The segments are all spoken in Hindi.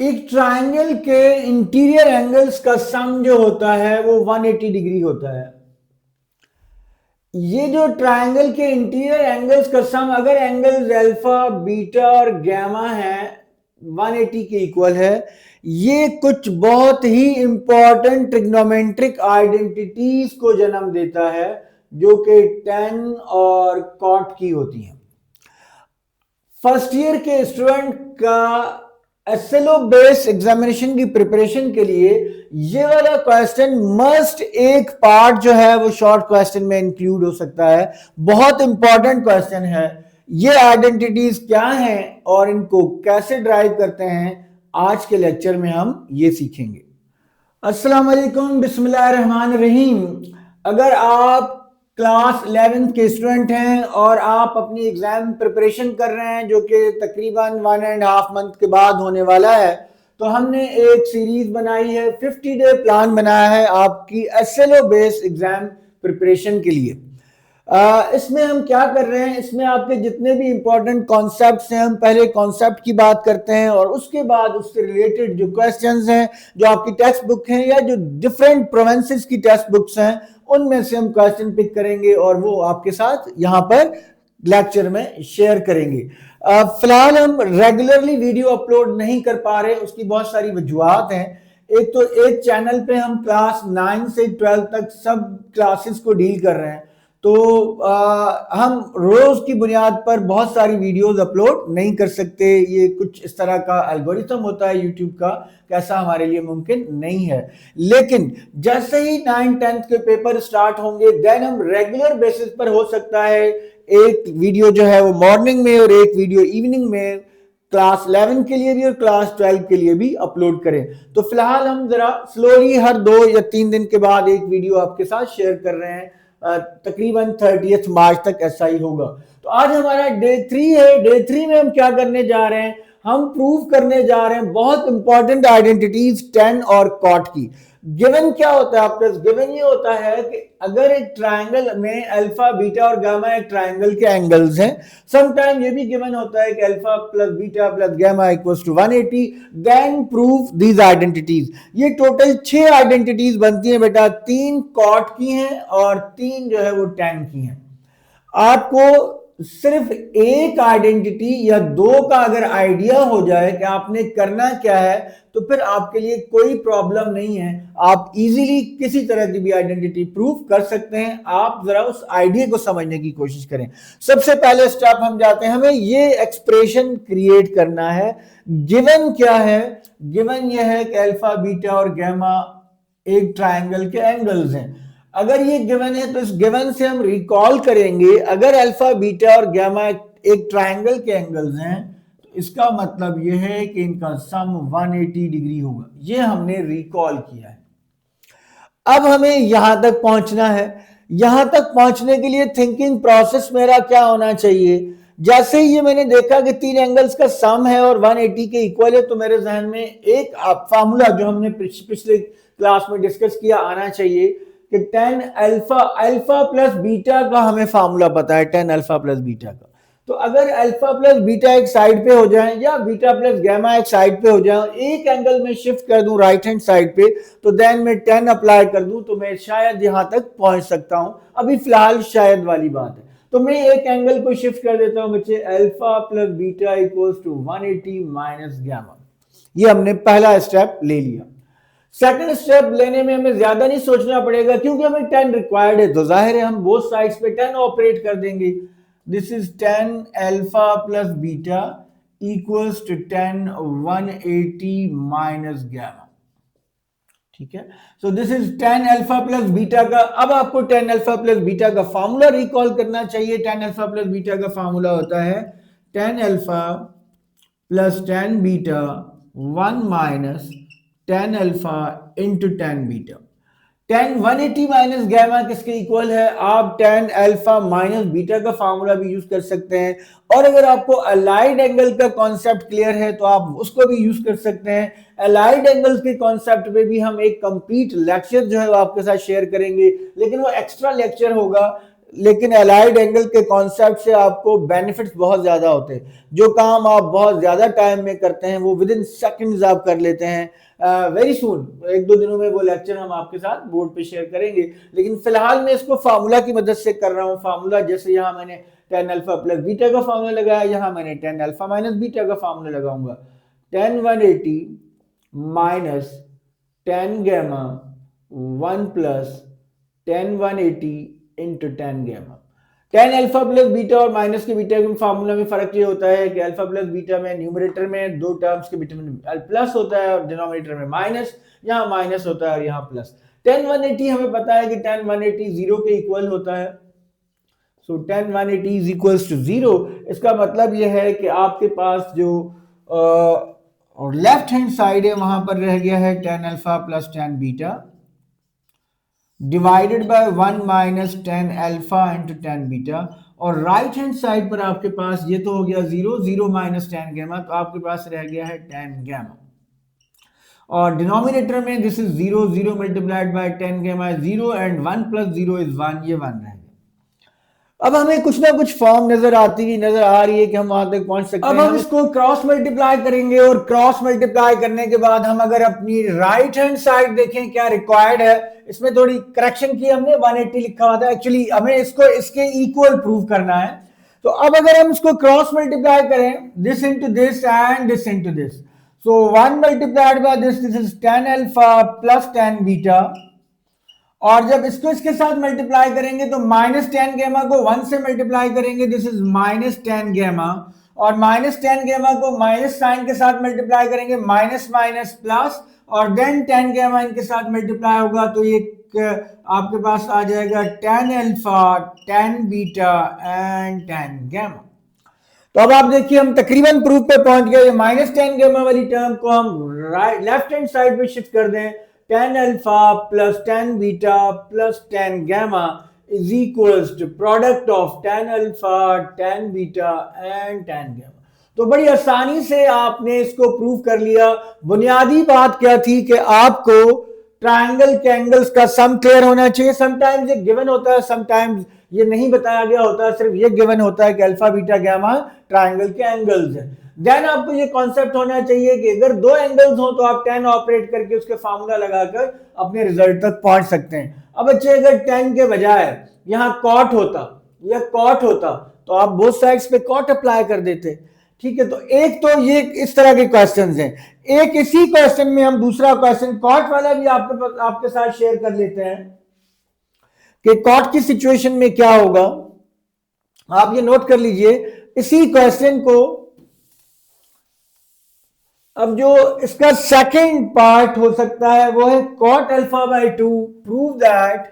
एक ट्रायंगल के इंटीरियर एंगल्स का सम जो होता है वो 180 डिग्री होता है। ये जो ट्रायंगल के इंटीरियर एंगल्स का सम, अगर एंगल्स अल्फा बीटा और गैमा है 180 के इक्वल है, ये कुछ बहुत ही इंपॉर्टेंट ट्रिग्नोमेट्रिक आइडेंटिटीज को जन्म देता है जो कि tan और cot की होती हैं। फर्स्ट ईयर के स्टूडेंट का एसएलओ बेस्ड एग्जामिनेशन की प्रिपरेशन के लिए ये वाला क्वेश्चन मस्ट एक पार्ट जो है वो शॉर्ट क्वेश्चन में इंक्लूड हो सकता है। बहुत इंपॉर्टेंट क्वेश्चन है। ये आइडेंटिटीज क्या हैं और इनको कैसे ड्राइव करते हैं, आज के लेक्चर में हम ये सीखेंगे। अस्सलाम वालेकुम, बिस्मिल्लाहिर्रहमानिर्रहीम। अगर आप क्लास 11th के स्टूडेंट हैं और आप अपनी एग्जाम प्रिपरेशन कर रहे हैं जो कि तकरीबन 1.5 मंथ के बाद होने वाला है, तो हमने एक सीरीज बनाई है, 50 डे प्लान बनाया है आपकी एसएलओ बेस्ड एग्जाम प्रिपरेशन के लिए। इसमें हम क्या कर रहे हैं, इसमें आपके जितने भी इंपॉर्टेंट कॉन्सेप्ट्स हैं, हम पहले कॉन्सेप्ट की बात करते हैं और उसके बाद उससे रिलेटेड जो क्वेश्चंस हैं जो आपकी टेक्स्ट बुक हैं या जो डिफरेंट प्रोविंसेस की टेक्स्ट बुक्स हैं उनमें से हम क्वेश्चन पिक करेंगे और वो आपके साथ यहाँ पर लेक्चर में शेयर करेंगे। फिलहाल हम रेगुलरली वीडियो अपलोड नहीं कर पा रहे, उसकी बहुत सारी वजूहात हैं। एक तो एक चैनल पे हम क्लास 9 से 12 तक सब क्लासेस को डील कर रहे हैं, तो हम रोज की बुनियाद पर बहुत सारी वीडियोस अपलोड नहीं कर सकते। ये कुछ इस तरह का एल्गोरिथम होता है यूट्यूब का, कैसा हमारे लिए मुमकिन नहीं है। लेकिन जैसे ही 9-10th के पेपर स्टार्ट होंगे देन हम रेगुलर बेसिस पर हो सकता है एक वीडियो जो है वो मॉर्निंग में और एक वीडियो इवनिंग में क्लास 11 के लिए भी और क्लास 12 के लिए भी अपलोड करें। तो फिलहाल हम जरा स्लोली हर 2 या 3 दिन के बाद एक वीडियो आपके साथ शेयर कर रहे हैं। तकरीबन 30 मार्च तक ऐसा ही होगा। तो आज हमारा डे 3 है। डे 3 में हम क्या करने जा रहे हैं, हम प्रूव करने जा रहे हैं बहुत इंपॉर्टेंट आइडेंटिटीज tan और cot की। गिवन क्या होता है आपका, गिवन ये होता है कि अगर एक ट्रायंगल में अल्फा बीटा और गामा एक ट्रायंगल के एंगल्स हैं, समटाइम ये भी गिवन होता है कि alpha plus beta plus gamma equals to 180, then prove these identities. ये टोटल 6 आइडेंटिटीज बनती हैं बेटा, 3 cot की हैं और 3 जो है वो tan की हैं। आपको सिर्फ एक आइडेंटिटी या 2 का अगर आइडिया हो जाए कि आपने करना क्या है तो फिर आपके लिए कोई प्रॉब्लम नहीं है, आप इजीली किसी तरह की भी आइडेंटिटी प्रूव कर सकते हैं। आप जरा उस आइडिया को समझने की कोशिश करें। सबसे पहले स्टेप हम जाते हैं, हमें ये एक्सप्रेशन क्रिएट करना है। गिवन क्या है, गिवन यह है कि अल्फा बीटा और गामा एक ट्रायंगल के एंगल्स हैं। अगर ये गिवन है तो इस गिवन से हम रिकॉल करेंगे, अगर अल्फा बीटा और गामा एक ट्रायंगल के एंगल्स हैं तो इसका मतलब यह है कि इनका सम 180 डिग्री होगा। ये हमने रिकॉल किया है। अब हमें यहां तक पहुंचना है। यहां तक पहुंचने के लिए थिंकिंग प्रोसेस मेरा क्या होना चाहिए, जैसे ही ये मैंने देखा कि 3 एंगल्स का सम है और 180 के इक्वल है तो मेरे जहन में एक फार्मूला जो हमने पिछले क्लास में डिस्कस किया आना चाहिए कि tan अल्फा प्लस बीटा का हमें फार्मूला पता है, tan अल्फा प्लस बीटा का। तो अगर अल्फा प्लस बीटा एक साइड पे हो जाए या बीटा प्लस गामा एक साइड पे हो जाए, एक एंगल में शिफ्ट कर दूं राइट हैंड साइड पे, तो देन मैं tan अप्लाई कर दूं तो मैं शायद यहां तक पहुंच सकता हूं। अभी फिलहाल शायद वाली बात है, तो मैं एक एंगल को शिफ्ट कर देता हूं बच्चे, alpha plus beta equals to 180 minus gamma. ये हमने पहला स्टेप ले लिया। सेकंड स्टेप लेने में हमें ज्यादा नहीं सोचना पड़ेगा क्योंकि हमें tan रिक्वायर्ड है, तो जाहिर है हम बोथ साइड्स पे tan ऑपरेट कर देंगे। This is tan alpha plus beta equals to tan 180 minus gamma. ठीक है, so this is tan alpha plus beta का। अब आपको tan अल्फा प्लस बीटा का फार्मूला रिकॉल करना चाहिए। tan अल्फा प्लस बीटा का फार्मूला होता है tan alpha plus tan beta 1 minus tan alpha into tan beta. tan 180 minus gamma किसके इक्वल है, आप tan अल्फा माइनस बीटा का फार्मूला भी यूज कर सकते हैं। और अगर आपको अलाइड एंगल का कॉन्सेप्ट क्लियर है तो आप उसको भी यूज कर सकते हैं। अलाइड एंगल्स के कॉन्सेप्ट पे भी हम एक कंप्लीट लेक्चर जो है वो आपके साथ शेयर करेंगे, लेकिन वो एक्स्ट्रा लेक्चर होगा। लेकिन अलाइड एंगल के कॉन्सेप्ट से आपको बेनिफिट्स बहुत ज्यादा होते हैं। जो काम आप बहुत ज्यादा टाइम में करते हैं वो विद इन सेकेंड्स आप कर लेते हैं। वेरी सून, 1-2 दिनों में वो लेक्चर हम आपके साथ बोर्ड पे शेयर करेंगे, लेकिन फिलहाल मैं इसको फार्मूला की मदद से कर रहा हूँ। फार्मूला जैसे यहाँ मैंने tan अल्फा प्लस बीटा का फार्मूला लगाया, यहाँ मैंने tan अल्फा माइनस बीटा का फार्मूला लगाऊंगा। tan 180 minus tan gamma 1 plus tan 180 into tan gamma. tan alpha plus beta और माइनस के बीटा के फार्मूला में फर्क ये होता है कि अल्फा प्लस बीटा में न्यूमरेटर में दो टर्म्स के बीच में प्लस होता है और डिनोमिनेटर में माइनस, यहाँ माइनस होता है और यहाँ प्लस। tan 180 हमें पता है कि tan 180 0 के इक्वल होता है, सो tan 180 इज इक्वल्स टू 0। इसका मतलब यह है कि आपके पास जो लेफ्ट हैंड साइड है वहां पर रह गया है tan alpha plus tan beta divided by 1 minus tan alpha into tan beta, और राइट हैंड साइड पर आपके पास ये तो हो गया 0, 0 माइनस tan गैमा, तो आपके पास रह गया है tan गैमा। और डिनोमिनेटर में this is 0, 0 multiplied by tan gamma 0 and 1 plus 0 is 1, ये 1 रहेगा। अब हमें कुछ ना कुछ फॉर्म नजर आ रही है कि हम वहां तक पहुंच सकते हैं। अब हम इसको क्रॉस मल्टीप्लाई करेंगे और क्रॉस मल्टीप्लाई करने के बाद हम अगर अपनी राइट हैंड साइड देखें क्या रिक्वायर्ड है, इसमें थोड़ी करेक्शन की हमने 180 लिखा हुआ था, एक्चुअली हमें इसको इसके इक्वल प्रूव करना है। तो अब अगर हम इसको क्रॉस मल्टीप्लाई करें this into this and this into this, so 1 multiplied by this is tan alpha plus tan beta, और जब इसको इसके साथ मल्टीप्लाई करेंगे तो माइनस tan गैमा को 1 से मल्टीप्लाई करेंगे, this is minus tan gamma, और माइनस tan गैमा को माइनस साइन के साथ मल्टीप्लाई करेंगे, माइनस माइनस प्लस, और देन tan गैमा इनके साथ मल्टीप्लाई होगा तो ये आपके पास आ जाएगा tan alpha tan beta and tan gamma. तो अब आप देखिए हम तकरीबन प्रूफ पे पहुंच गए। माइनस tan गैमा वाली टर्म को हम लेफ्ट हैंड साइड पे शिफ्ट कर दें, tan alpha plus tan beta plus tan gamma is equals to product of tan alpha tan beta and tan gamma. तो बड़ी आसानी से आपने इसको प्रूव कर लिया। बुनियादी बात क्या थी कि आपको ट्रायंगल के एंगल्स का सम क्लियर होना चाहिए। समटाइम्स ये गिवन होता है, समटाइम्स ये नहीं बताया गया होता है, सिर्फ ये गिवन होता है कि अल्फा बीटा गैमा ट्रायंगल के एंगल्स हैं। देन आपको ये कॉन्सेप्ट होना चाहिए कि अगर दो एंगल्स हो तो आप tan ऑपरेट करके उसके फार्मूला लगाकर अपने रिजल्ट तक पहुंच सकते हैं। अब बच्चे अगर tan के बजाय यहाँ cot होता या cot होता तो आप बोथ साइड्स पे cot अप्लाई कर देते, ठीक है। तो एक तो ये इस तरह के क्वेश्चंस हैं। एक इसी क्वेश्चन में हम दूसरा क्वेश्चन cot वाला भी आपके साथ शेयर कर लेते हैं कि cot की सिचुएशन में क्या होगा। आप ये नोट कर लीजिए इसी क्वेश्चन को। अब जो इसका सेकंड पार्ट हो सकता है वो है cot alpha by 2 prove that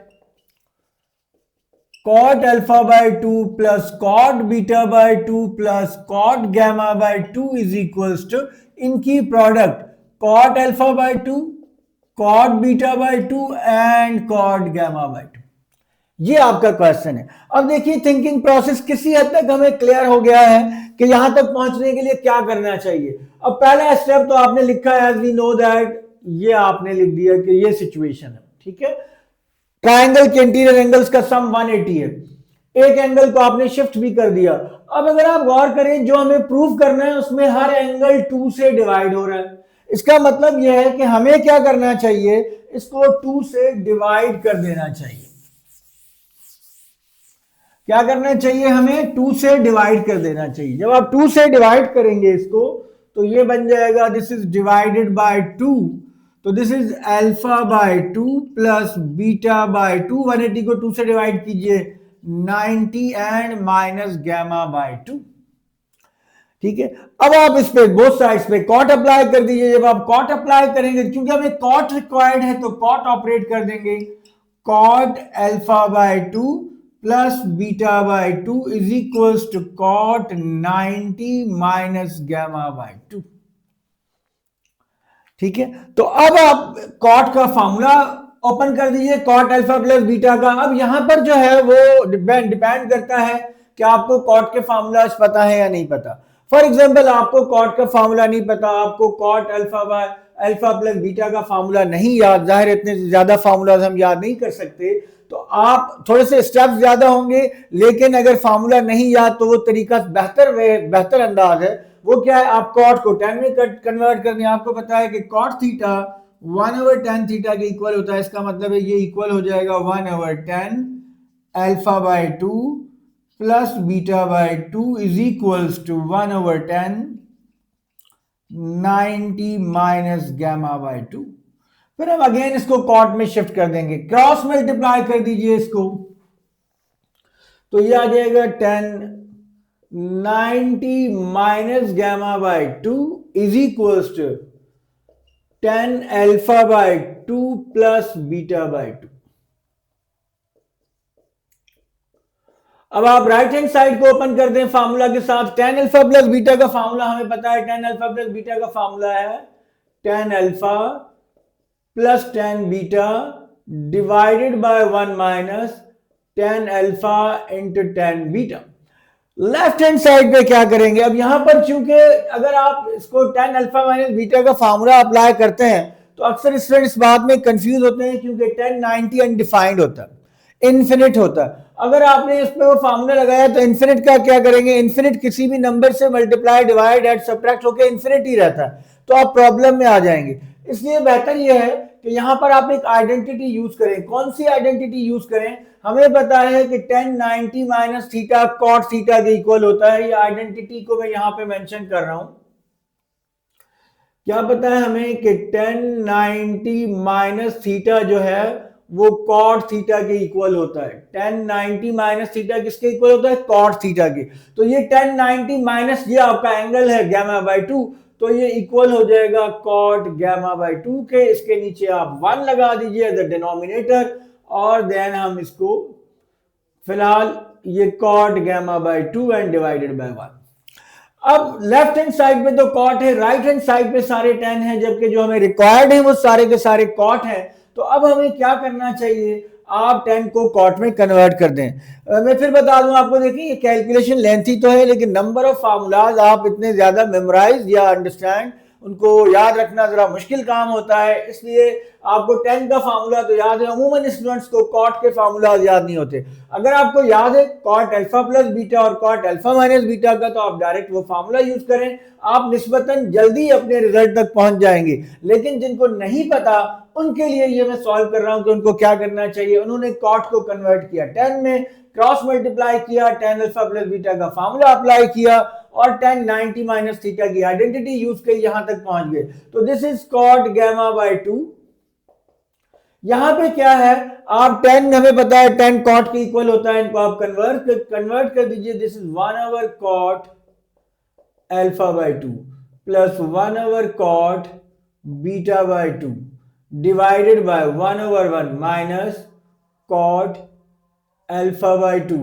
cot alpha by 2 plus cot beta by 2 plus cot gamma by 2 is equals to इनकी product cot alpha by 2, cot beta by 2 and cot gamma by 2। ये आपका क्वेश्चन है। अब देखिए थिंकिंग प्रोसेस किसी हद तक हमें क्लियर हो गया है कि यहां तक पहुंचने के लिए क्या करना चाहिए। अब पहला स्टेप तो आपने लिखा है एज वी नो दैट, ये आपने लिख दिया कि ये सिचुएशन है, ठीक है। ट्रायंगल के इंटीरियर एंगल्स का सम 180 है, एक एंगल को आपने शिफ्ट भी कर दिया। अब अगर आप गौर करें जो हमें प्रूव करना है उसमें हर एंगल 2 से डिवाइड हो रहा है। इसका मतलब यह है कि हमें क्या करना चाहिए, इसको 2 से डिवाइड कर देना चाहिए। क्या करना चाहिए, हमें 2 से डिवाइड कर देना चाहिए। जब आप 2 से डिवाइड करेंगे इसको तो ये बन जाएगा दिस इज डिवाइडेड बाय 2, तो this is alpha by 2 plus beta by 2। 180 को 2 से डिवाइड कीजिए 90 एंड माइनस गैमा बाय 2, ठीक है। अब आप इस पे बोथ साइड्स पे cot अप्लाई कर दीजिए। जब आप cot अप्लाई करेंगे, क्योंकि हमें cot रिक्वायर्ड है तो cot ऑपरेट कर देंगे, cot alpha by 2 plus beta by 2 is equals to cot 90 minus gamma by 2, ठीक है। तो अब आप cot का फॉर्मूला ओपन कर दीजिए, cot अल्फा प्लस बीटा का। अब यहां पर जो है वो डिपेंड करता है कि आपको cot के फॉर्मूलाज पता है या नहीं पता। फॉर एग्जांपल आपको cot का फॉर्मूला नहीं पता, आपको cot alpha by alpha plus beta का फार्मूला नहीं याद, जाहिर इतने ज्यादा फार्मूलाज हम याद नहीं कर सकते, तो आप थोड़े से स्टेप्स ज्यादा होंगे, लेकिन अगर फार्मूला नहीं याद तो वो तरीका बेहतर अंदाज है। वो क्या है, आप कॉट को टेन में कन्वर्ट करने, आपको पता है कि कॉट थीटा 1/10 थीटा के इक्वल होता है। इसका मतलब है ये इक्वल हो जाएगा 1/10 alpha by 2 plus beta by 2 is equals to 1/10 90 minus gamma by 2। फिर हम अगेन इसको कॉट में शिफ्ट कर देंगे, क्रॉस मल्टीप्लाई कर दीजिए इसको, तो ये आ जाएगा 10 90 minus gamma by 2 is equals to 10 alpha by 2 plus beta by 2। अब आप राइट हैंड साइड को ओपन कर दें फार्मूला के साथ। 10 अल्फा प्लस बीटा का फार्मूला हमें पता है, 10 अल्फा प्लस बीटा का फार्मूला है 10 अल्फा प्लस 10 beta divided by 1 minus 10 alpha into 10 beta. Left hand side पे क्या करेंगे, अब यहां पर चूंकि अगर आप इसको 10 अल्फा माइनस बीटा का फार्मूला अप्लाई करते हैं तो अक्सर स्टूडेंट इस बात में कंफ्यूज होते हैं, क्योंकि 10 90 अनडिफाइंड होता है, इन्फिनिट होता है। अगर आपने इसमें वो फार्मूला लगाया तो इन्फिनिट का क्या करेंगे, इन्फिनिट किसी भी नंबर से मल्टीप्लाई डिवाइड एड सब्ट्रैक्ट होकर इन्फिनिट ही रहता है, तो आप प्रॉब्लम में आ जाएंगे। इसलिए बेहतर यह है कि यहां पर आप एक आइडेंटिटी यूज करें। कौन सी आइडेंटिटी यूज करें, हमें पता है कि 10 90 माइनस थीटा कॉट थीटा के इक्वल होता है। ये आइडेंटिटी को मैं यहां पे मेंशन कर रहा हूं। क्या पता है हमें कि 10 90 माइनस थीटा जो है वो कॉट थीटा के इक्वल होता है। 10 90 माइनस थीटा किसके इक्वल होता है, कॉट थीटा के। तो ये 10 90 माइनस ये आपका एंगल है गामा बाय 2, तो ये इक्वल हो जाएगा कॉट गामा बाय 2 के। इसके नीचे आप 1 लगा दीजिए एज अ डिनोमिनेटर, और देन हम इसको फिलहाल ये cot gamma by 2 and divided by 1। अब लेफ्ट हैंड साइड पे तो कॉट है, राइट हैंड साइड पे सारे 10 हैं, जबकि जो हमें रिक्वायर्ड है वो सारे के सारे कॉट हैं। तो अब हमें क्या करना चाहिए, आप 10 को कॉट में कन्वर्ट कर दें। मैं फिर बता दूं आपको, देखिए ये कैलकुलेशन लेंथी तो है, लेकिन नंबर ऑफ फार्मूलाज आप इतने ज्यादा मेमोराइज या अंडरस्टैंड उनको याद रखना जरा मुश्किल काम होता है। इसलिए आपको 10 का फार्मूला तो याद है, अमूमन स्टूडेंट्स को कॉट के फार्मूला याद नहीं होते। अगर आपको याद है कॉट अल्फा प्लस बीटा और कॉट अल्फा माइनस बीटा का, तो आप डायरेक्ट वो फार्मूला यूज करें, आप निस्बतन जल्दी अपने रिजल्ट तक पहुंच जाएंगे। लेकिन जिनको नहीं पता उनके लिए ये मैं सॉल्व कर रहा हूं कि उनको क्या करना चाहिए। उन्होंने कॉट को कन्वर्ट किया 10 में, क्रॉस मल्टीप्लाई किया, 10 अल्फा प्लस बीटा का फार्मूला अप्लाई किया और 10 90 माइनस थीटा की आइडेंटिटी यूज कर यहां तक पहुंच गए। तो this is cot gamma by 2। यहां पे क्या है, आप 10 हमें पता है 10 कॉट के इक्वल होता है, इनको आप कन्वर्ट कर दीजिए। This is 1 over cot alpha by 2 plus 1 over cot beta by 2 divided by 1 over 1 minus cot alpha by 2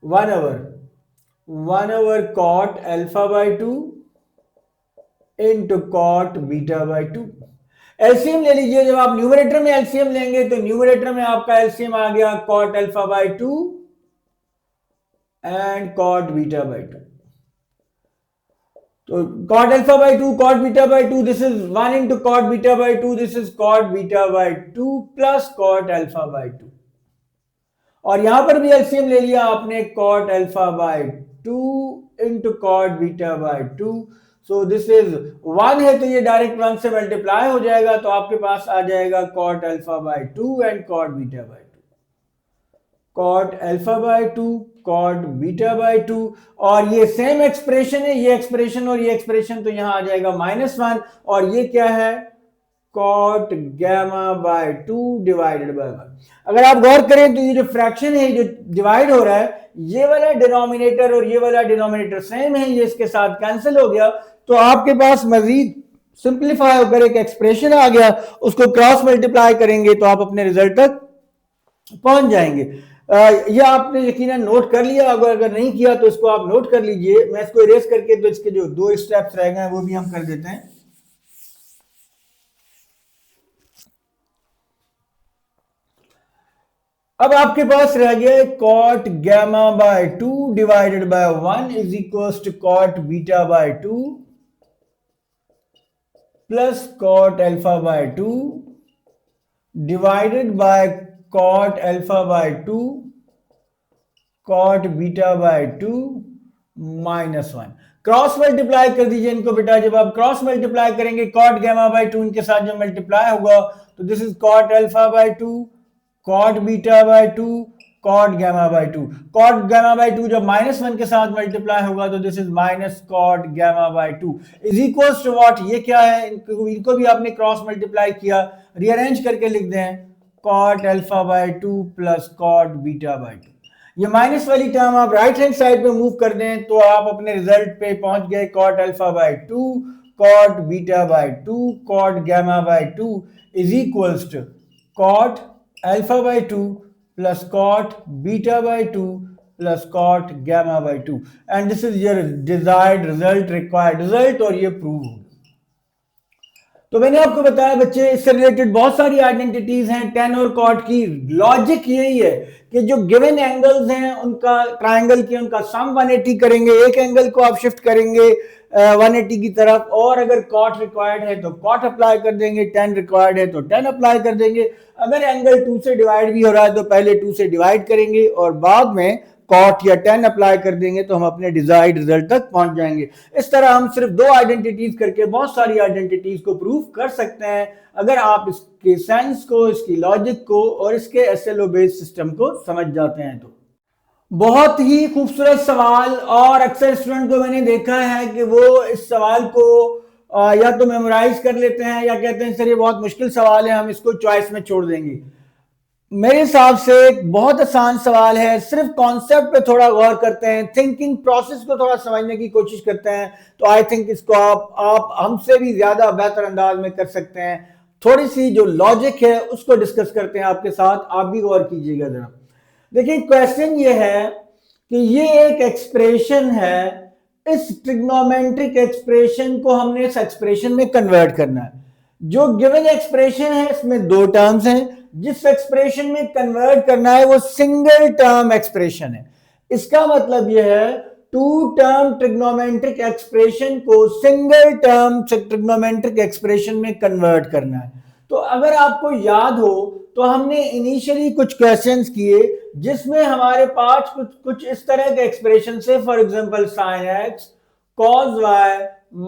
1 over cot alpha by 2 into cot beta by 2। LCM ले लीजिए। जब आप न्यूमरेटर में एलसीएम लेंगे तो न्यूमरेटर में आपका एलसीएम आ गया cot alpha by 2 and cot beta by 2। तो cot alpha by 2 cot beta by 2, this is 1 into cot beta by 2, this is cot beta by 2 plus cot alpha by 2। और यहां पर भी एलसीएम ले लिया आपने cot alpha by 2 into cot beta by 2। So this is 1 है तो ये डायरेक्ट 1 से मल्टीप्लाई हो जाएगा, तो आपके पास आ जाएगा cot alpha by 2 and cot beta by 2। cot alpha by 2 cot beta by 2, और ये सेम एक्सप्रेशन है, ये एक्सप्रेशन और ये एक्सप्रेशन, तो यहां आ जाएगा -1, और ये क्या है cot gamma by 2 divided by 1। अगर आप गौर करें तो ये जो फ्रैक्शन है जो डिवाइड हो रहा है, ये वाला डिनोमिनेटर और ये वाला डिनोमिनेटर सेम है, ये इसके साथ कैंसिल हो गया, तो आपके पास मजीद सिंप्लीफाई होकर एक एक्सप्रेशन आ गया। उसको क्रॉस मल्टीप्लाई करेंगे तो आप अपने रिजल्ट तक पहुंच जाएंगे। ये आपने यकीनन नोट कर लिया, अगर नहीं किया तो इसको आप नोट कर लीजिए। मैं इसको इरेज करके तो इसके जो 2 स्टेप्स रह गए वो भी हम कर देते हैं। अब आपके पास रह गया cot gamma by 2 divided by 1 is equal to cot beta by 2 plus cot alpha by 2 divided by cot alpha by 2 cot beta by 2 -1। Cross multiply कर दीजिए इनको बेटा। जब आप क्रॉस मल्टीप्लाई करेंगे कॉट गैमा बाय 2 इनके साथ जब मल्टीप्लाई होगा तो this is cot alpha by 2 cot beta by 2 cot gamma by 2। Cot gamma by 2 जब -1 के साथ मल्टीप्लाई होगा तो this is minus cot gamma by 2 is equals to what. ये क्या है, इनको भी आपने क्रॉस मल्टीप्लाई किया, रीअरेंज करके लिख दें cot alpha by 2 plus cot beta by 2। ये माइनस वाली टर्म आप राइट हैंड साइड पे मूव कर दें तो आप अपने रिजल्ट पे पहुंच गए cot alpha by 2 cot beta by 2 cot gamma by 2 is equals to cot alpha by 2 plus cot beta by 2 plus cot gamma by 2 and this is your desired result, required result, और ये प्रूव हो। तो मैंने आपको बताया बच्चे इससे रिलेटेड बहुत सारी आइडेंटिटीज हैं टेन और कॉट की। लॉजिक यही है कि जो गिवन एंगल्स हैं उनका ट्रायंगल के उनका सम 180 करेंगे, एक एंगल को आप शिफ्ट करेंगे 180 की तरफ, और अगर कॉट रिक्वायर्ड है तो कॉट अप्लाई कर देंगे, टेन रिक्वायर्ड है तो टेन अप्लाई कर देंगे। अगर एंगल 2 से डिवाइड भी हो रहा है तो पहले 2 से डिवाइड करेंगे और बाद में कॉट या टेन अप्लाई कर देंगे तो हम अपने डिजायर्ड रिजल्ट तक पहुंच जाएंगे। इस तरह हम सिर्फ 2 आइडेंटिटीज करके बहुत सारी आइडेंटिटीज को प्रूव कर सकते हैं अगर आप इसके सेंस को, इसकी लॉजिक को और इसके एसएलओ बेस्ड सिस्टम को समझ जाते हैं। तो बहुत ही खूबसूरत सवाल, और अक्सर स्टूडेंट को मैंने देखा है कि वो इस सवाल को या तो मेमोराइज कर लेते हैं या कहते हैं सर ये बहुत मुश्किल सवाल है, हम इसको चॉइस में छोड़ देंगे। मेरे हिसाब से एक बहुत आसान सवाल है, सिर्फ कॉन्सेप्ट पे थोड़ा गौर करते हैं, थिंकिंग प्रोसेस को थोड़ा समझने की कोशिश करते हैं तो आई थिंक इसको आप हमसे भी ज्यादा बेहतर अंदाज में कर सकते हैं। थोड़ी सी जो लॉजिक है उसको डिस्कस करते हैं आपके साथ, आप भी गौर कीजिएगा जरा। देखिए क्वेश्चन ये है कि ये एक एक्सप्रेशन है, इस ट्रिग्नोमेट्रिक एक्सप्रेशन को हमने इस एक्सप्रेशन में कन्वर्ट करना है। जो गिवन एक्सप्रेशन है इसमें 2 टर्म्स हैं, जिस एक्सप्रेशन में कन्वर्ट करना है वो सिंगल टर्म एक्सप्रेशन है। इसका मतलब यह है 2 टर्म ट्रिग्नोमेट्रिक एक्सप्रेशन को सिंगल टर्म ट्रिग्नोमेट्रिक एक्सप्रेशन में कन्वर्ट करना है। तो अगर आपको याद हो तो हमने इनिशियली कुछ क्वेश्चंस किए जिसमें हमारे पास कुछ इस तरह के एक्सप्रेशन से, for example sin x cos y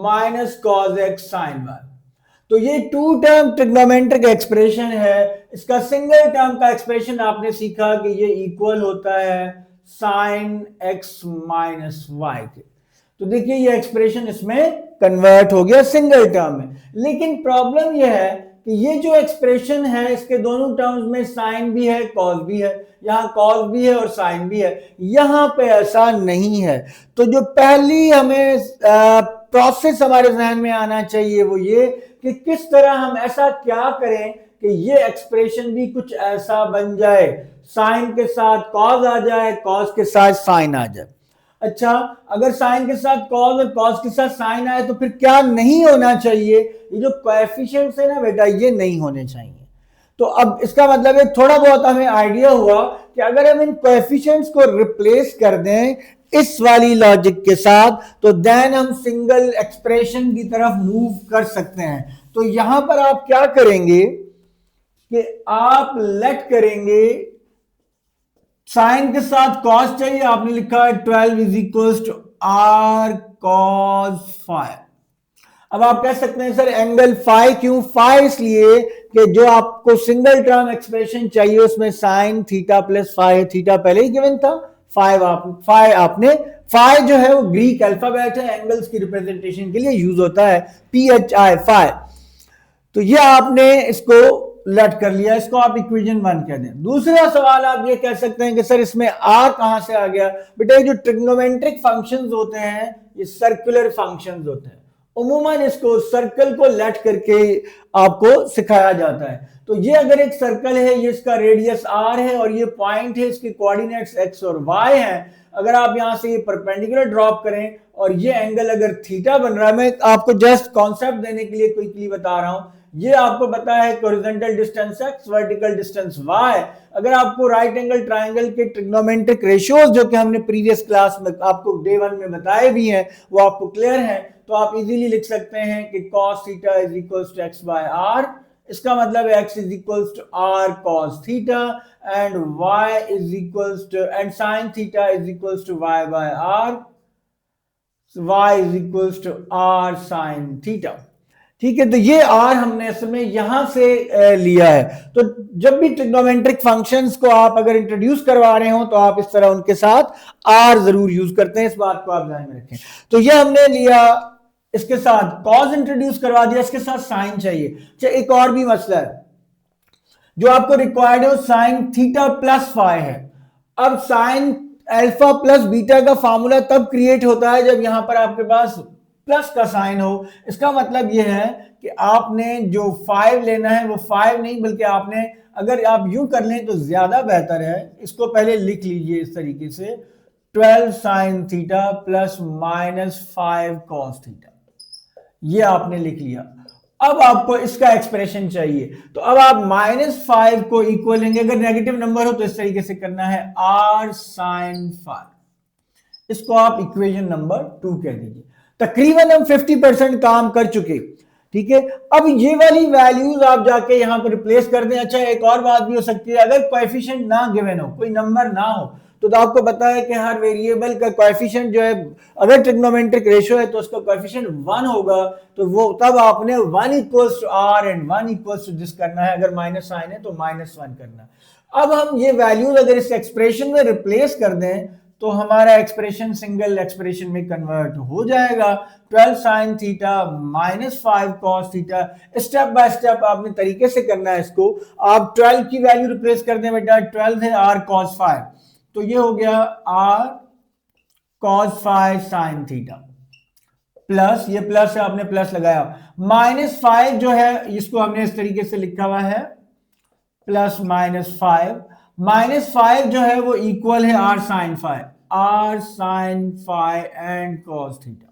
minus cos x sin y। तो ये 2 टर्म ट्रिग्नोमेट्रिक एक्सप्रेशन है, इसका सिंगल टर्म का एक्सप्रेशन आपने सीखा कि ये इक्वल होता है sin x माइनस y के। तो देखिए ये एक्सप्रेशन इसमें कन्वर्ट हो गया सिंगल टर्म में। लेकिन प्रॉब्लम यह है कि ये जो एक्सप्रेशन है इसके दोनों टर्म्स में साइन भी है कॉस भी है, यहाँ कॉस भी है और साइन भी है, यहाँ पे ऐसा नहीं है। तो जो पहली हमें प्रोसेस हमारे जहन में आना चाहिए वो ये कि किस तरह हम ऐसा क्या करें कि ये एक्सप्रेशन भी कुछ ऐसा बन जाए, साइन के साथ कॉस आ जाए, कॉस के साथ साइन आ जाए। अच्छा, अगर साइन के साथ कॉस और कॉस के साथ साइन आए तो फिर क्या नहीं होना चाहिए? ये जो कोएफिशिएंट्स है ना बेटा, ये नहीं होने चाहिए। तो अब इसका मतलब है थोड़ा बहुत हमें आइडिया हुआ कि अगर हम इन कोएफिशिएंट्स को रिप्लेस कर दें इस वाली लॉजिक के साथ तो देन हम सिंगल एक्सप्रेशन की तरफ मूव कर सकते हैं। तो यहां पर आप क्या करेंगे कि आप लेट करेंगे साइन के साथ कॉस चाहिए, आपने लिखा है 12 is equals to r cos phi. अब आप कह सकते हैं सर एंगल फाई क्यों? फाई इसलिए कि जो आपको सिंगल टर्म एक्सप्रेशन चाहिए उसमें साइन थीटा प्लस फाई है, थीटा पहले ही गिवन था, फाई जो है वो ग्रीक अल्फाबेट है, एंगल्स की रिप्रेजेंटेशन के लिए यूज होता है, PHI फाई। तो ये आपने इसको लेट कर लिया, इसको आप इक्वेशन 1 कह दें। दूसरा सवाल आप ये कह सकते हैं कि सर इसमें आर कहां से आ गया? बेटा ये जो ट्रिग्नोमेट्रिक फंक्शंस होते हैं ये सर्कुलर फंक्शंस होते हैं, उम्मूमन इसको सर्कल को लेट करके आपको सिखाया जाता है। तो ये अगर एक सर्कल है, ये इसका रेडियस r है और ये पॉइंट है, इसके कोऑर्डिनेट्स x और y हैं। अगर आप यहां से ये परपेंडिकुलर ड्रॉप करें और ये एंगल अगर थीटा बन रहा है, मैं आपको जस्ट कॉन्सेप्ट देने के लिए क्विकली बता रहा हूं, ये आपको पता है horizontal distance x, vertical distance y। अगर आपको राइट एंगल ट्रायंगल के ट्रिग्नोमेट्रिक रेशियोज जो कि हमने प्रीवियस क्लास में आपको डे 1 में बताए भी हैं वो आपको क्लियर है, तो आप इजीली लिख सकते हैं कि cos theta is equals to x by r। इसका मतलब है x इज equals to r cos theta and y is equals to and sin theta is equals to y by r, y is equals to r sin theta. ठीक है, तो ये r हमने असल में यहां से लिया है। तो जब भी ट्रिग्नोमेट्रिक फंक्शंस को आप अगर इंट्रोड्यूस करवा रहे हो तो आप इस तरह उनके साथ r जरूर यूज करते हैं, इस बात को आप ध्यान में रखें। तो ये हमने लिया, इसके साथ cos इंट्रोड्यूस करवा दिया, इसके साथ sin चाहिए। अच्छा, एक और भी मसला है जो आपको रिक्वायर्ड है, sin थीटा प्लस फाई है। अब sin अल्फा प्लस बीटा का फार्मूला तब क्रिएट होता है जब यहां पर आपके पास प्लस का साइन हो। इसका मतलब यह है कि आपने जो 5 लेना है वो 5 नहीं, बल्कि आपने, अगर आप यूं कर लें तो ज्यादा बेहतर है, इसको पहले लिख लीजिए इस तरीके से 12 sign theta plus minus 5 cos theta, ये आपने लिख लिया। अब आपको इसका एक्सप्रेशन चाहिए, तो अब आप -5 को इक्वल लेंगे, अगर नेगेटिव नंबर हो तो इस तरीके से करना है r sin 5, इसको आप इक्वेशन नंबर 2 कह दीजिए। तकरीबन हम 50% काम कर चुके। ठीक है, अब ये वाली वैल्यूज आप जाके यहां पर रिप्लेस कर दें। अच्छा, एक और बात भी हो सकती है, अगर कोएफिशिएंट ना गिवन हो, कोई नंबर ना हो, तो आपको पता है कि हर वेरिएबल का कोएफिशिएंट जो है, अगर ट्रिग्नोमेट्रिक रेशियो है तो उसका कोएफिशिएंट 1 होगा, तो वो तब आपने 1 equals to r and 1 equals to this करना है। अगर माइनस साइन है तो -1 करना है। अब हम ये वैल्यूज अगर इस एक्सप्रेशन में रिप्लेस कर दें तो हमारा एक्सप्रेशन सिंगल एक्सप्रेशन में कन्वर्ट हो जाएगा। 12 sine theta -5 cos theta. Step by step आपने तरीके से करना है इसको। आप 12 की वैल्यू रिप्लेस कर दें बेटा, 12 है r cos 5, तो ये हो गया r cos 5 sign theta plus, ये प्लस है आपने प्लस लगाया, -5 जो है इसको हमने इस तरीके से लिखा हुआ है प्लस -5, -5 जो है वो इक्वल है r sin 5, r sin 5 and cos theta.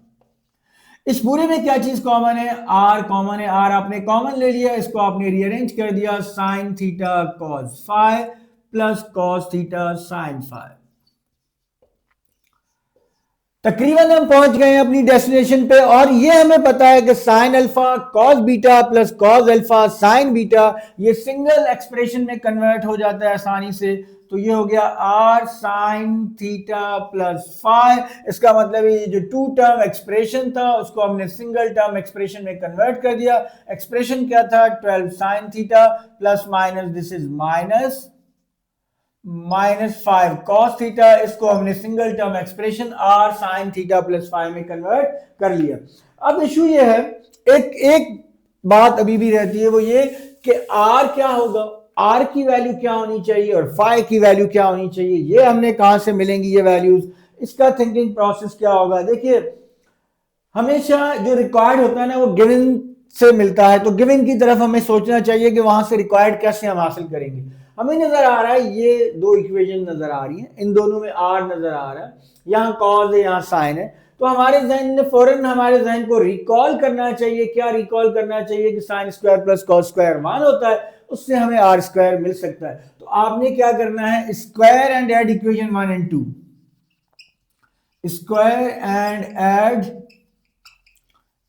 इस पूरे में क्या चीज कॉमन है? r कॉमन है, r आपने कॉमन ले लिया, इसको आपने रीअरेंज कर दिया, sin theta cos 5 plus cos theta sin 5। तकरीबन हम पहुंच गए हैं अपनी डेस्टिनेशन पे, और ये हमें पता है कि sine alpha cos beta plus cos alpha sign beta ये सिंगल एक्सप्रेशन में कन्वर्ट हो जाता है आसानी से। तो ये हो गया r साइन थीटा प्लस 5। इसका मतलब ये जो 2 टर्म एक्सप्रेशन था उसको हमने सिंगल टर्म एक्सप्रेशन में कन्वर्ट कर दिया। एक्सप्रेशन क्या था? 12 sign theta plus minus, this is -5 cos theta, इसको हमने single term expression r sign theta plus 5 में कन्वर्ट कर लिया। अब इशू ये है, एक बात अभी भी रहती है, वो ये कि r क्या होगा, r की वैल्यू क्या होनी चाहिए और फाई की वैल्यू क्या होनी चाहिए, ये हमने कहां से मिलेंगी ये वैल्यूज, इसका थिंकिंग प्रोसेस क्या होगा। देखिए, हमेशा जो रिक्वायर्ड होता है ना वो गिवन से मिलता है, तो गिवन की तरफ हमें सोचना चाहिए कि वहां से रिक्वायर्ड कैसे हम हासिल करेंगे। हमें नजर आ रहा है ये 2 इक्वेशन नजर आ रही हैं, इन दोनों में r नजर आ रहा है, यहाँ कॉस है यहाँ साइन है, तो हमारे जहन ने फौरन हमारे जहन को रिकॉल करना चाहिए। क्या रिकॉल करना चाहिए कि sine square plus cos square 1 होता है, उससे हमें r स्क्वायर मिल सकता है। तो आपने क्या करना है, square and add equation 1 and 2, square and add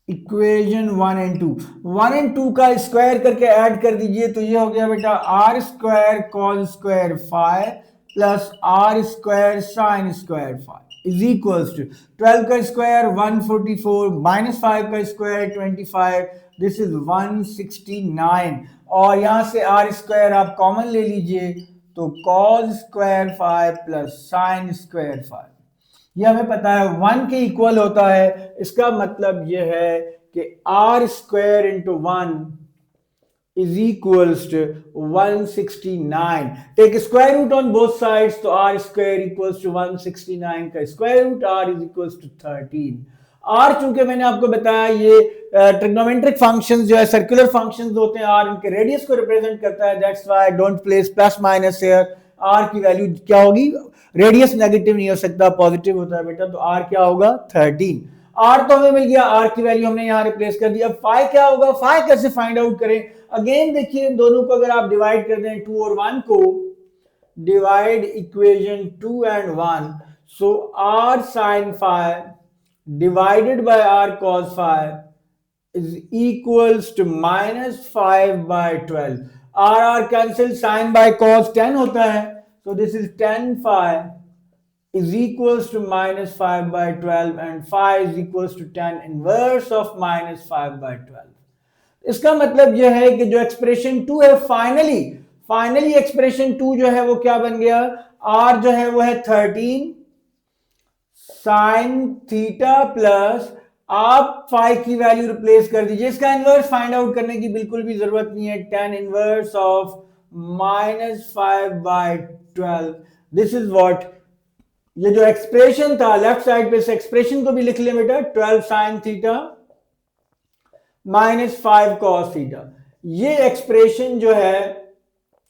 equation 1 and 2, 1 and 2 का स्क्वायर करके ऐड कर दीजिए, तो ये हो गया बेटा r square cos square 5 plus r square sine square 5 is equals to 12 का स्क्वायर 144 माइनस 5 का स्क्वायर 25, दिस इज 169, और यहां से r स्क्वायर आप कॉमन ले लीजिए, तो cos square 5 plus sign square 5, ये हमें पता है 1 के इक्वल होता है। इसका मतलब ये है कि r square into 1 is equals to 169। Take square root on both sides, तो r स्क्वायर इक्वल्स टू 169 का square root, r is equals to 13। r चूंकि मैंने आपको बताया ये ट्रिग्नोमेट्रिक फंक्शंस जो है सर्कुलर फंक्शंस होते हैं, r इनके रेडियस को रिप्रेजेंट करता है, that's why don't place plus minus here. r की वैल्यू क्या होगी, रेडियस नेगेटिव नहीं हो सकता, पॉजिटिव होता है बेटा, तो r क्या होगा 13। r तो हमें मिल गया, r की वैल्यू हमने यहां रिप्लेस कर दिया। फाई क्या होगा, फाई कैसे फाइंड आउट करें? अगेन देखिए, इन दोनों को अगर आप डिवाइड कर दें, 2 और 1 को divide equation 2 and 1, so r sin 5 divided by r cos phi is equals to minus 5 by 12. R cancel, sin by cos 10 होता है, so this is 10 phi is equals to minus 5 by 12 and phi is equals to 10 inverse of minus 5 by 12. इसका मतलब यह है कि जो एक्सप्रेशन 2 है फाइनली एक्सप्रेशन 2 जो है वो क्या बन गया, r जो है वो है 13 साइन थीटा प्लस आप फाई की वैल्यू रिप्लेस कर दीजिए, इसका इनवर्स फाइंड आउट करने की बिल्कुल भी जरूरत नहीं है, 10 inverse of minus 5 by 12. This is what, ये जो एक्सप्रेशन था लेफ्ट साइड पे इस एक्सप्रेशन को भी लिख ले बेटा, 12 sine theta minus 5 cos theta. ये एक्सप्रेशन जो है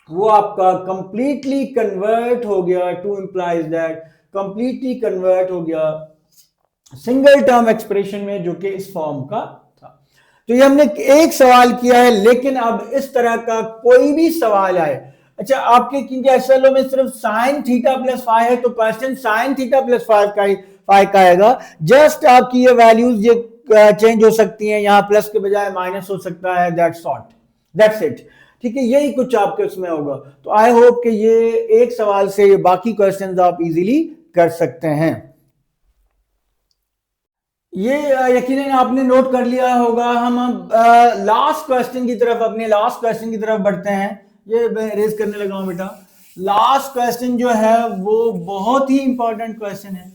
वो आपका कंप्लीटली कन्वर्ट हो गया, two implies that completely convert हो गया सिंगल टर्म एक्सप्रेशन में, जो कि इस फॉर्म का था. तो ये हमने एक सवाल किया है, लेकिन अब इस तरह का कोई भी सवाल आए, अच्छा आपके क्योंकि एसएलओ में सिर्फ साइन थीटा प्लस फाइव है, तो question sign theta plus five का आएगा. जस्ट आपकी ये वैल्यूज ये चेंज हो सकती हैं, यहाँ प्लस के बजाय माइनस हो सकता है, दैट्स इट. ठीक है, यही कुछ आपके उसमें होगा. तो आई होप कि ये एक सवाल से ये बाकी क्वेश्चंस आप इजीली कर सकते हैं. ये यकीनन आपने नोट कर लिया होगा. हम लास्ट क्वेश्चन की तरफ बढ़ते हैं. ये मैं रेज करने लगा हूं बेटा. लास्ट क्वेश्चन जो है वो बहुत ही इंपॉर्टेंट क्वेश्चन है.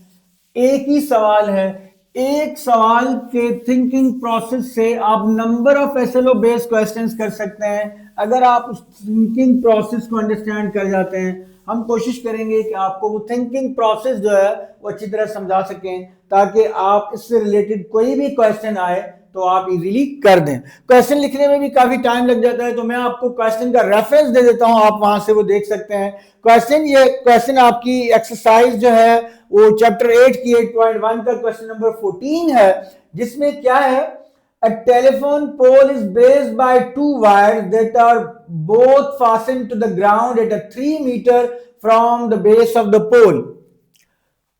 एक ही सवाल है, एक सवाल के थिंकिंग प्रोसेस से आप number of SLO based questions कर सकते हैं. अगर आप उस थिंकिंग प्रोसेस को अंडरस्टैंड कर जाते हैं, हम कोशिश करेंगे कि आपको वो थिंकिंग प्रोसेस जो है वो अच्छी तरह समझा सकें, ताकि आप इससे रिलेटेड कोई भी क्वेश्चन आए तो आप इजीली कर दें. क्वेश्चन लिखने में भी काफी टाइम लग जाता है, तो मैं आपको क्वेश्चन का रेफरेंस दे देता हूं, आप वहां से वो देख सकते हैं. क्वेश्चन आपकी एक्सरसाइज जो है वो चैप्टर 8 की 8.1 का क्वेश्चन नंबर 14 है, जिसमें क्या है, a telephone pole is based by two wires that are both fastened to the ground at a 3 meter from the base of the pole.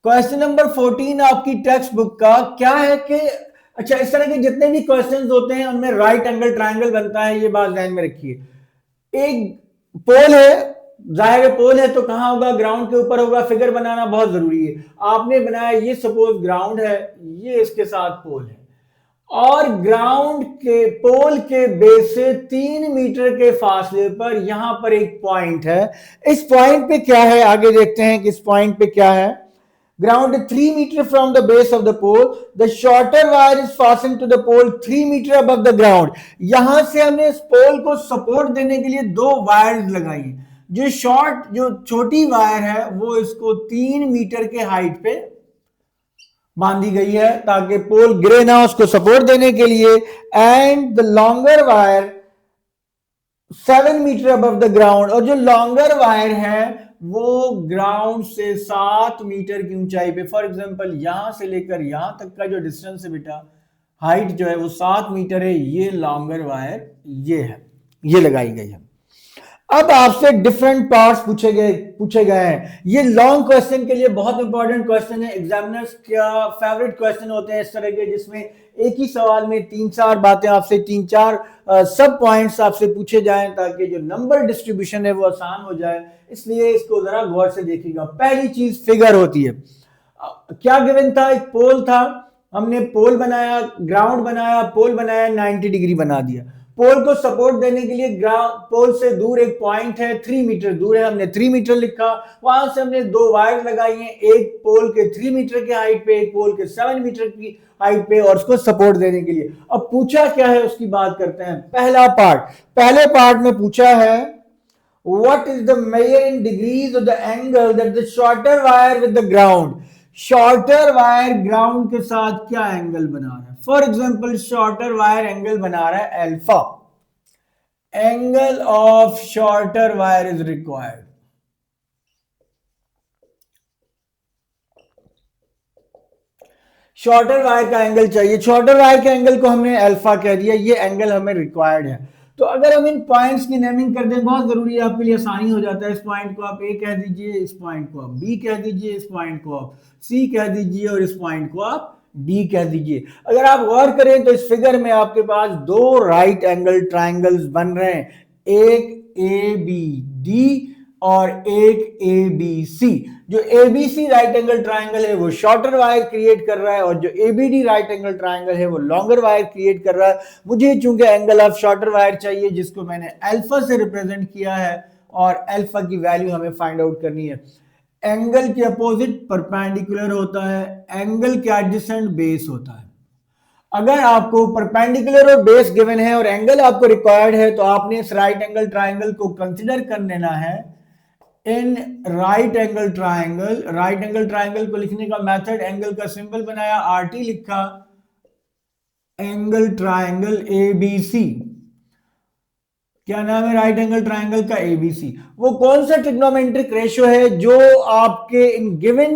Question number 14 आपकी टेक्स्ट बुक का क्या है कि अच्छा, इस तरह के जितने भी क्वेश्चंस होते हैं उनमें राइट एंगल ट्रायंगल बनता है, ये बात ध्यान में रखिए. एक पोल है, जाहिर है पोल है तो कहां होगा, ग्राउंड के ऊपर होगा. फिगर बनाना बहुत जरूरी है. आपने बनाया, ये सपोज ग्राउंड है, ये इसके साथ पोल है, और ग्राउंड के पोल के बेस से 3 मीटर के फासले पर यहां पर एक पॉइंट है. इस पॉइंट पे क्या है, आगे देखते हैं कि इस पॉइंट पे क्या है. Ground 3 meter from the base of the pole. The shorter wire is fastened to the pole 3 meter above the ground. यहां से हमने इस पोल को सपोर्ट देने के लिए 2 वायर्स लगाई. जो छोटी वायर है वो इसको 3 मीटर के हाइट पे बांधी गई है ताकि पोल गिरे ना, उसको सपोर्ट देने के लिए. And the longer wire 7 metre above the ground, और जो लॉन्गर वायर है वो ग्राउंड से 7 मीटर की ऊंचाई पे, फॉर एग्जांपल यहां से लेकर यहां तक का जो डिस्टेंस है बेटा, हाइट जो है वो 7 मीटर है. ये लॉन्गर वायर ये है, ये लगाई गई है. अब आपसे डिफरेंट पार्ट्स पूछे गए हैं. ये लॉन्ग क्वेश्चन के लिए बहुत इंपॉर्टेंट क्वेश्चन है. एग्जामिनर्स का फेवरेट क्वेश्चन होते हैं इस तरह के, जिसमें एक ही सवाल में 3-4 बातें आपसे, 3-4 सब पॉइंट्स आपसे पूछे जाएं, ताकि जो नंबर डिस्ट्रीब्यूशन है वो आसान हो जाए. इसलिए इसको जरा गौर से देखिएगा. पहली चीज फिगर होती है. क्या गिवन था, एक पोल था, हमने पोल बनाया, ग्राउंड बनाया, पोल बनाया, 90 डिग्री बना दिया. पोल को सपोर्ट देने के लिए पोल से दूर एक पॉइंट है, 3 मीटर दूर है, हमने 3 मीटर लिखा. वहां से हमने 2 वायर लगाई हैं, एक पोल के 3 मीटर के हाइट पे, एक पोल के 7 मीटर की हाइट पे, और उसको सपोर्ट देने के लिए. अब पूछा क्या है उसकी बात करते हैं. पहले पार्ट में पूछा है, what is the measure in degrees of the angle that the shorter wire with the ground. Shorter wire ground के साथ क्या एंगल बना रहा है. For example shorter wire angle बना रहा है alpha. Angle of shorter wire is required. Shorter wire का एंगल चाहिए. शॉर्टर वायर के एंगल को हमने अल्फा कह दिया, ये एंगल हमें रिक्वायर्ड है. तो अगर हम इन पॉइंट्स की नेमिंग कर दें, बहुत जरूरी है, आपके लिए आसानी हो जाता है. इस पॉइंट को आप ए कह दीजिए, इस पॉइंट को आप बी कह दीजिए, इस पॉइंट को आप सी कह दीजिए, और इस पॉइंट को आप डी कह दीजिए। अगर आप गौर करें तो इस फिगर में आपके पास दो राइट एंगल ट्राइंगल्स बन रहे हैं, एक ए बी डी और एक ए बी सी। जो A B C right angle triangle है वो शॉर्टर वायर क्रिएट कर रहा है और जो A B D right angle triangle है वो लॉन्गर वायर क्रिएट कर रहा है। मुझे चूंकि एंगल ऑफ शॉर्टर वायर चाहिए जिसको मैंने अल्फा से रिप्रेजेंट किया है और अल्फा की वैल्यू हमें फाइंड आउट करनी है। एंगल के अपोजिट परपेंडिकुलर होता है, एंगल के एडजेसेंट बेस होता है। अगर आपको परपेंडिकुलर और बेस गिवन है और एंगल आपको रिक्वायर्ड है तो आपने इस राइट एंगल ट्राइंगल को कंसीडर कर लेना है in right angle triangle. Right angle triangle को लिखने का मेथड, एंगल का सिंबल बनाया, आरटी लिखा, एंगल ट्राइंगल एबीसी। क्या नाम है राइट एंगल ट्राइंगल का? एबीसी। वो कौन सा ट्रिग्नोमेट्रिक रेशियो है जो आपके इन गिवन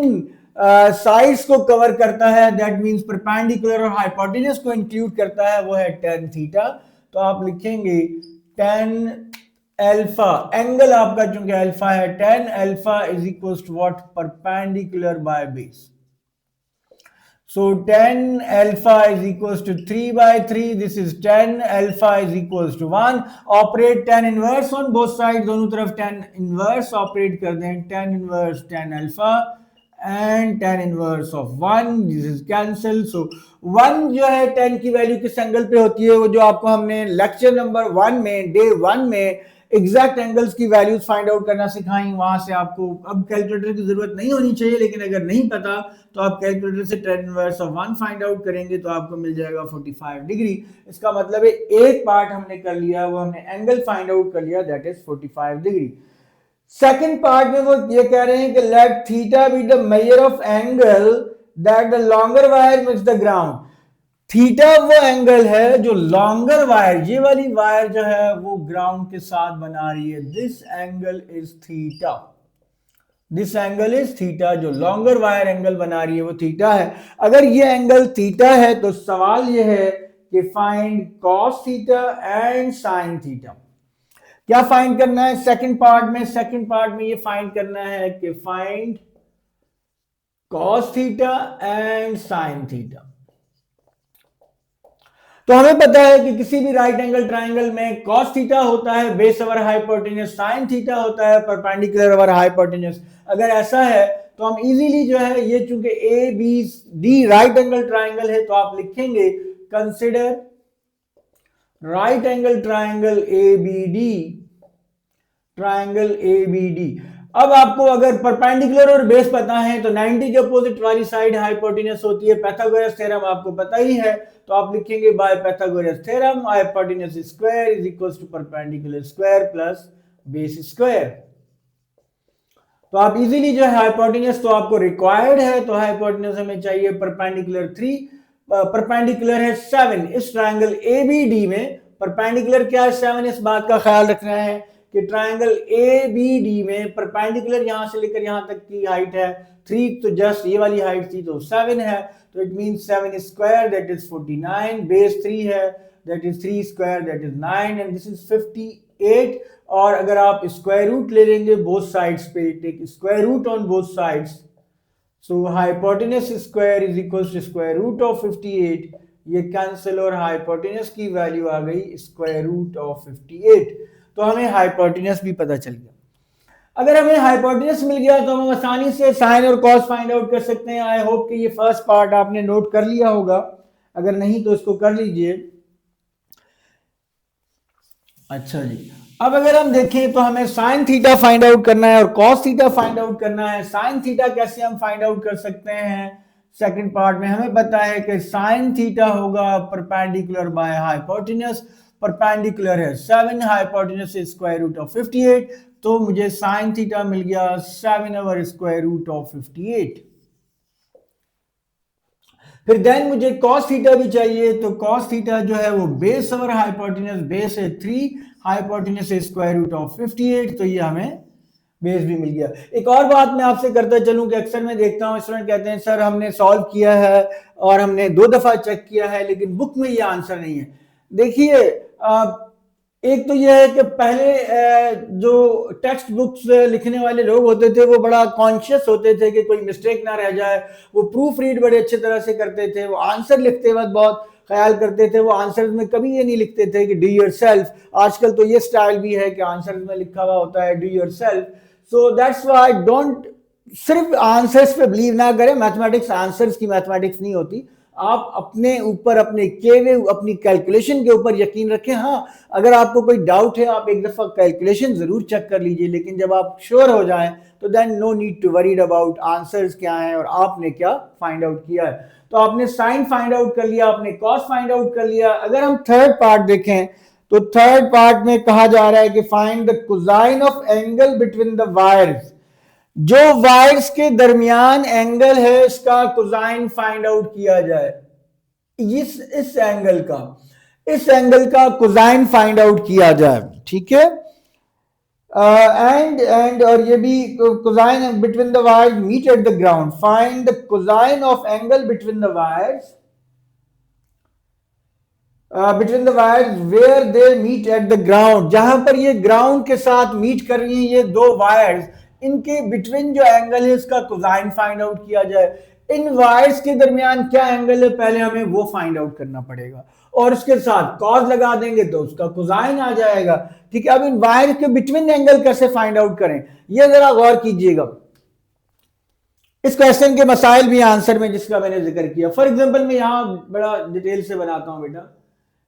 साइड्स को कवर करता है, दैट मींस परपेंडिकुलर और हाइपोटेन्यूज को इंक्लूड करता है, वो है tan थीटा। तो आप लिखेंगे tan अल्फा, एंगल आपका चूंकि अल्फा है, tan alpha is equal to what? Perpendicular by base. So tan alpha is equals to 3 by 3. This is tan alpha is equals to 1. Operate tan inverse on both sides. दोनों तरफ tan inverse operate कर दें. Tan inverse tan alpha and tan inverse of 1. This is cancel. So 1 जो है tan की वैल्यू किस एंगल पे होती है, वो जो आपको हमने लेक्चर नंबर 1 में, डे 1 में एग्जैक्ट एंगल्स की वैल्यूज फाइंड आउट करना सिखाई। वहां से आपको अब कैलकुलेटर की जरूरत नहीं होनी चाहिए, लेकिन अगर नहीं पता तो आप कैलकुलेटर से tan inverse of 1 find out करेंगे तो आपको मिल जाएगा 45 डिग्री। इसका मतलब है एक पार्ट हमने कर लिया, वो हमने एंगल फाइंड आउट कर लिया, that is 45 degree. Second part में वो ये कह रहे हैं कि let theta be the measure of angle that the longer wire meets the ground. Theta वो एंगल है जो लॉन्गर वायर, ये वाली वायर जो है वो ग्राउंड के साथ बना रही है। This angle is theta, this angle is theta. जो लॉन्गर वायर एंगल बना रही है वो थीटा है। अगर ये एंगल थीटा है तो सवाल ये है कि find cos theta and sine theta. क्या फाइंड करना है सेकंड पार्ट में? सेकंड पार्ट में ये फाइंड करना है कि find cos theta and sine theta. तो हमें पता है कि किसी भी राइट एंगल ट्राइंगल में cos थीटा होता है base over hypotenuse, sin theta होता है परपेंडिकुलर ओवर हाइपोटेन्यूज। अगर ऐसा है तो हम इजीली जो है ये चूंकि A B D right angle triangle है तो आप लिखेंगे consider right angle triangle A B D, triangle A B D. अब आपको अगर परपेंडिकुलर और बेस पता है तो 90 के अपोजिट वाली साइड हाइपोटेन्यूज होती है। पाइथागोरस थ्योरम आपको पता ही है, तो आप लिखेंगे by Pythagoras theorem hypotenuse square is equals to perpendicular square plus base square. तो आप इजीली जो है हाइपोटेन्यूज तो आपको रिक्वायर्ड है, तो हाइपोटेन्यूज हमें चाहिए परपेंडिकुलर 3, परपेंडिकुलर है 7। इस ट्राइंगल ए बी डी में परपेंडिकुलर क्या है? 7। इस बात का ख्याल रखना है कि ट्राइंगल ए बी डी में परपेंडिकुलर यहां से लेकर यहां तक की हाइट है 3, तो जस्ट ये वाली हाइट थी तो 7 है, तो it means 7 square that is 49, base 3 है that is 3 square that is 9 and this is 58। और अगर आप स्क्वायर रूट ले लेंगे बोथ साइड्स पे, take square root on both sides, so hypotenuse square is equals to square root of 58। ये कैंसिल और हाइपोटेन्यूज की वैल्यू आ गई स्क्वायर रूट ऑफ 58। तो हमें हाइपोटेन्यूज भी पता चल गया। अगर हमें हाइपोटेन्यूज मिल गया तो हम आसानी से साइन और कॉस फाइंड आउट कर सकते हैं। आई होप कि ये फर्स्ट पार्ट आपने नोट कर लिया होगा, अगर नहीं तो इसको कर लीजिए। अच्छा जी, अब अगर हम देखें तो हमें साइन थीटा फाइंड आउट करना है और कॉस थीटा फाइंड आउट करना है। साइन थीटा कैसे हम फाइंड आउट कर सकते हैं? सेकंड पार्ट में हमें पता है कि साइन थीटा होगा परपेंडिकुलर बाय हाइपोटेन्यूज। परपेंडिकुलर है 7, हाइपोटेन्यूज से स्क्वायर रूट ऑफ 58, तो मुझे साइन थीटा मिल गया 7 ओवर स्क्वायर रूट ऑफ 58। फिर देन मुझे कॉस थीटा भी चाहिए, तो कॉस थीटा जो है वो बेस ओवर हाइपोटेन्यूज, बेस है 3, हाइपोटेन्यूज से स्क्वायर रूट ऑफ 58, तो ये हमें बेस भी मिल गया। एक और बात मैं आपसे करता चलूं कि अक्सर मैं देखता हूं स्टूडेंट कहते हैं सर हमने सॉल्व किया है और हमने 2 दफा चेक किया है लेकिन बुक में ये आंसर नहीं है। देखिए एक तो यह है कि पहले जो टेक्स्ट बुक्स लिखने वाले लोग होते थे वो बड़ा कॉन्शियस होते थे कि कोई मिस्टेक ना रह जाए, वो प्रूफ रीड बड़े अच्छे तरह से करते थे, वो आंसर लिखते वक्त बहुत ख्याल करते थे, वो आंसर्स में कभी ये नहीं लिखते थे कि डू योरसेल्फ। आजकल तो ये स्टाइल भी है कि आंसर्स में लिखा हुआ होता है do yourself. So that's why don't सिर्फ आंसर्स पे बिलीव ना करें। मैथमेटिक्स आंसर्स की मैथमेटिक्स नहीं होती। आप अपने ऊपर, अपने किए हुए, अपनी कैलकुलेशन के ऊपर यकीन रखें। हाँ, अगर आपको कोई डाउट है आप एक दफा कैलकुलेशन जरूर चेक कर लीजिए, लेकिन जब आप श्योर हो जाएं तो then no need to worried about answers क्या हैं और आपने क्या फाइंड आउट किया है। तो आपने साइन फाइंड आउट कर लिया, आपने कॉस फाइंड आउट कर लिया। अगर हम थर्ड पार्ट देखें तो थर्ड पार्ट में कहा जा रहा है कि find the cosine of angle between the wires. जो वायर्स के दरमियान एंगल है इसका कोसाइन फाइंड आउट किया जाए। इस एंगल का कोसाइन फाइंड आउट किया जाए, ठीक है। एंड और ये भी cosine between the wires meet at the ground. Find the cosine of angle between the wires where they meet at the ground. जहां पर ये ग्राउंड के साथ मीट कर रही हैं ये दो वायर्स, इनके बिटवीन जो एंगल है उसका कोसाइन फाइंड आउट किया जाए। इन वायर्स के दरमियान क्या एंगल है पहले हमें वो फाइंड आउट करना पड़ेगा, और उसके साथ कॉस लगा देंगे तो उसका कोसाइन आ जाएगा, ठीक है। अब इन वायर के बिटवीन एंगल कैसे फाइंड आउट करें, ये जरा गौर कीजिएगा। इस क्वेश्चन के मसाइल भी आंसर में जिसका मैंने जिक्र किया। फॉर एग्जांपल मैं यहां बड़ा डिटेल से बनाता हूं बेटा।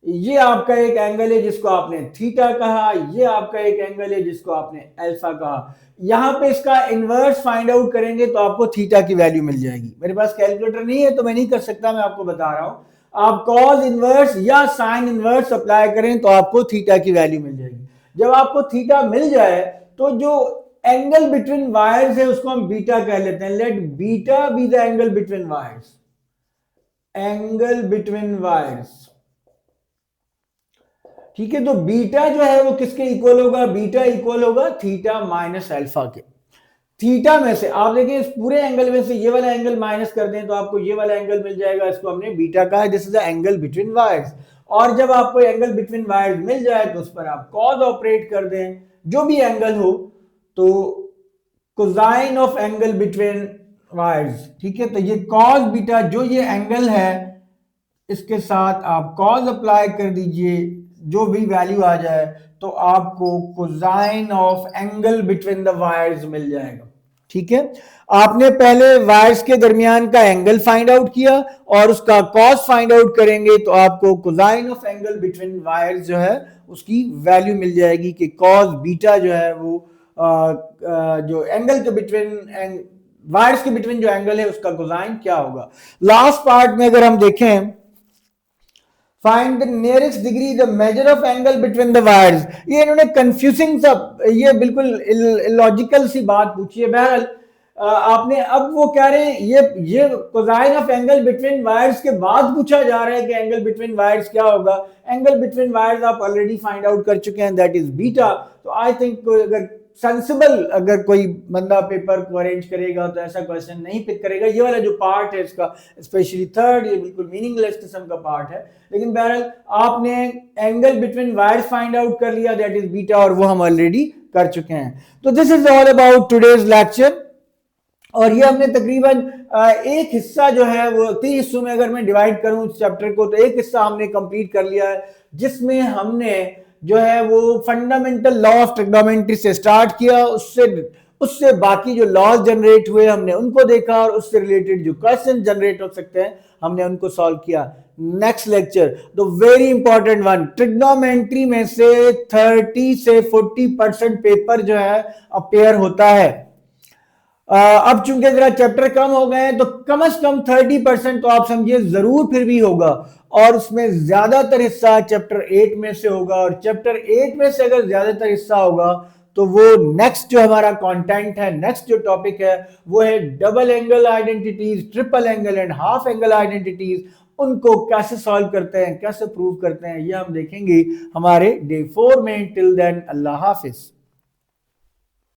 ये आपका एक एंगल है जिसको आपने थीटा कहा, ये आपका एक एंगल है जिसको आपने अल्फा कहा। यहां पे इसका इनवर्स फाइंड आउट करेंगे तो आपको थीटा की वैल्यू मिल जाएगी। मेरे पास कैलकुलेटर नहीं है तो मैं नहीं कर सकता, मैं आपको बता रहा हूं। आप कॉस इनवर्स या साइन इनवर्स अप्लाई करें तो आपको थीटा की वैल्यू मिल जाएगी। जब आपको थीटा मिल जाए तो जो एंगल बिटवीन वायर्स है उसको हम बीटा कह लेते हैं। Let beta be the angle between wires. Angle between wires, ठीक है। तो बीटा जो है वो किसके इक्वल होगा, बीटा इक्वल होगा थीटा माइनस अल्फा के। थीटा में से आप देखिए इस पूरे एंगल में से ये वाला एंगल माइनस कर दें तो आपको ये वाला एंगल मिल जाएगा, इसको हमने बीटा कहा है। This is the angle between wires. और जब आपको एंगल बिटवीन वायर्स मिल जाए तो उस पर आप कॉस ऑपरेट कर दें, जो भी एंगल हो, तो cosine of angle between wires, ठीक है। तो ये कॉस बीटा जो ये एंगल है इसके साथ आप कॉस अप्लाई कर दीजिए, जो भी वैल्यू आ जाए तो आपको cosine of angle between the wires मिल जाएगा, ठीक है। आपने पहले वायर्स के दरमियान का एंगल फाइंड आउट किया और उसका कॉस फाइंड आउट करेंगे तो आपको cosine of angle between wires जो है उसकी वैल्यू मिल जाएगी कि कॉस बीटा जो है वो जो एंगल के बिटवीन वायर्स के बिटवीन जो एंगल है उसका कोसाइन क्या होगा। लास्ट पार्ट में अगर हम देखें, find the nearest degree the measure of angle between the wires. ये इन्होंने कंफ्यूजिंग सा, ये बिल्कुल इलॉजिकल सी बात पूछी है। बहरहाल आपने अब वो कह रहे हैं ये cosine of angle between wires के बाद पूछा जा रहा है कि एंगल बिटवीन वायर्स क्या होगा। एंगल बिटवीन वायर्स आप ऑलरेडी फाइंड आउट कर चुके हैं, दैट इज बीटा। तो आई थिंक अगर सेंसिबल अगर कोई बंदा पेपर को अरेंज करेगा तो ऐसा क्वेश्चन नहीं पिक करेगा। ये वाला जो पार्ट है इसका, स्पेशली थर्ड, ये बिल्कुल मीनिंगलेस किस्म का पार्ट है। लेकिन बहरहाल आपने angle between wires find out कर लिया, दैट इज बीटा, और वो हम ऑलरेडी कर चुके हैं। तो this is all about today's lecture. और ये हमने तकरीबन एक हिस्सा जो है वो 3 हिस्सों में अगर मैं डिवाइड करूं इस चैप्टर को, तो एक हिस्सा हमने कंप्लीट कर लिया है जिसमें हमने जो है वो फंडामेंटल लॉ ऑफ ट्रिग्नोमेट्री से स्टार्ट किया। उससे बाकी जो लॉज जनरेट हुए हमने उनको देखा, और उससे रिलेटेड जो क्वेश्चन जनरेट हो सकते हैं हमने उनको सॉल्व किया। Next lecture the very important one, trigonometry में से 30 से 40% पेपर जो है अपेयर होता है। अब चूंकि जरा चैप्टर कम हो गए हैं तो कम से कम 30% तो आप समझिए जरूर फिर भी होगा, और उसमें ज्यादातर हिस्सा चैप्टर 8 में से होगा। और चैप्टर 8 में से अगर ज्यादातर हिस्सा होगा तो वो नेक्स्ट जो हमारा कंटेंट है, नेक्स्ट जो टॉपिक है वो है double angle identities, triple angle and half angle identities. उनको कैसे सॉल्व करते हैं, कैसे प्रूव करते हैं, ये हम देखेंगे हमारे डे 4 में। टिल देन अल्लाह हाफिज।